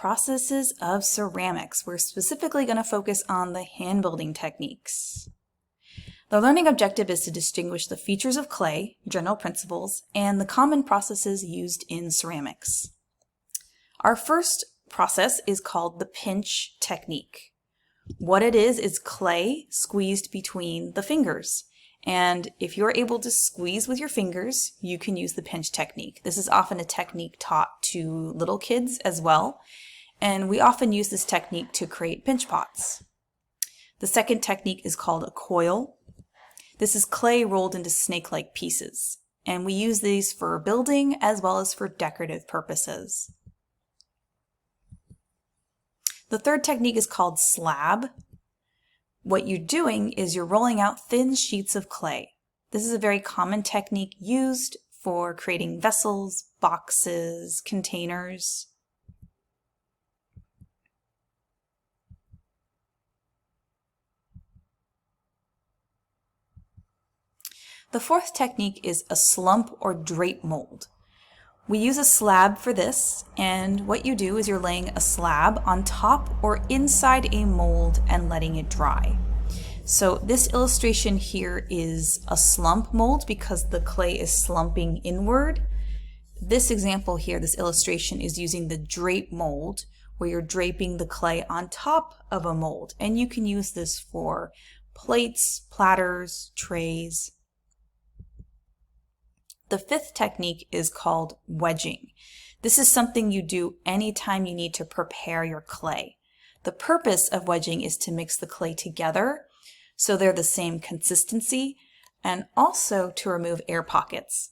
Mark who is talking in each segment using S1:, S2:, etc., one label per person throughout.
S1: processes of ceramics. We're specifically going to focus on the hand building techniques. The learning objective is to distinguish the features of clay, general principles, and the common processes used in ceramics. Our first process is called the pinch technique. What it is clay squeezed between the fingers. And if you're able to squeeze with your fingers, you can use the pinch technique. This is often a technique taught to little kids as well, and we often use this technique to create pinch pots. The second technique is called a coil. This is clay rolled into snake-like pieces, and we use these for building as well as for decorative purposes. The third technique is called slab. What you're doing is you're rolling out thin sheets of clay. This is a very common technique used for creating vessels, boxes, containers. The fourth technique is a slump or drape mold. We use a slab for this, and what you do is you're laying a slab on top or inside a mold and letting it dry. So this illustration here is a slump mold because the clay is slumping inward. This example here, this illustration, is using the drape mold where you're draping the clay on top of a mold, and you can use this for plates, platters, trays. The fifth technique is called wedging. This is something you do anytime you need to prepare your clay. The purpose of wedging is to mix the clay together so they're the same consistency, and also to remove air pockets.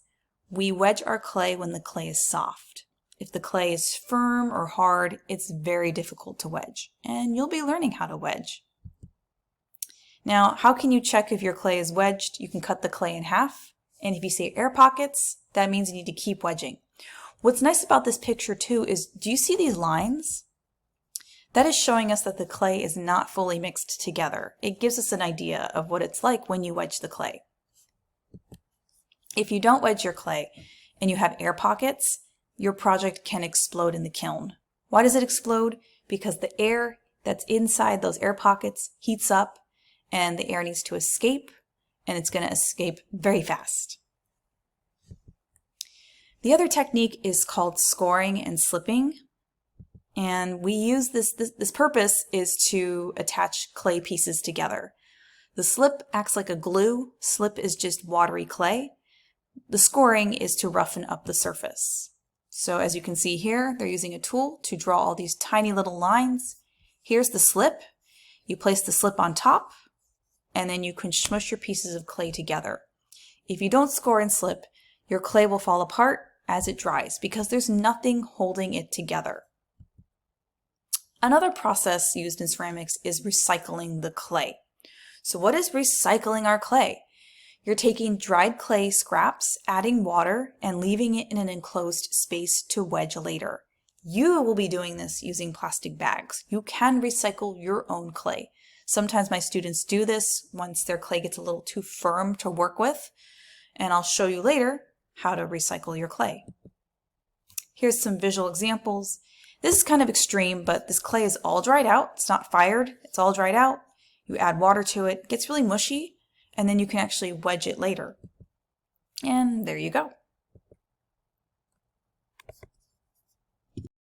S1: We wedge our clay when the clay is soft. If the clay is firm or hard, it's very difficult to wedge, and you'll be learning how to wedge. Now, how can you check if your clay is wedged? You can cut the clay in half. And if you see air pockets, that means you need to keep wedging. What's nice about this picture too is, do you see these lines? That is showing us that the clay is not fully mixed together. It gives us an idea of what it's like when you wedge the clay. If you don't wedge your clay and you have air pockets, your project can explode in the kiln. Why does it explode? Because the air that's inside those air pockets heats up and the air needs to escape, and it's going to escape very fast. The other technique is called scoring and slipping, and we use this purpose is to attach clay pieces together. The slip acts like a glue. Slip is just watery clay. The scoring is to roughen up the surface. So as you can see here, they're using a tool to draw all these tiny little lines. Here's the slip. You place the slip on top, and then you can smush your pieces of clay together. If you don't score and slip, your clay will fall apart as it dries because there's nothing holding it together. Another process used in ceramics is recycling the clay. So what is recycling our clay? You're taking dried clay scraps, adding water, and leaving it in an enclosed space to wedge later. You will be doing this using plastic bags. You can recycle your own clay. Sometimes my students do this once their clay gets a little too firm to work with, and I'll show you later how to recycle your clay. Here's some visual examples. This is kind of extreme, but this clay is all dried out. It's not fired, it's all dried out. You add water to it, it gets really mushy, and then you can actually wedge it later. And there you go.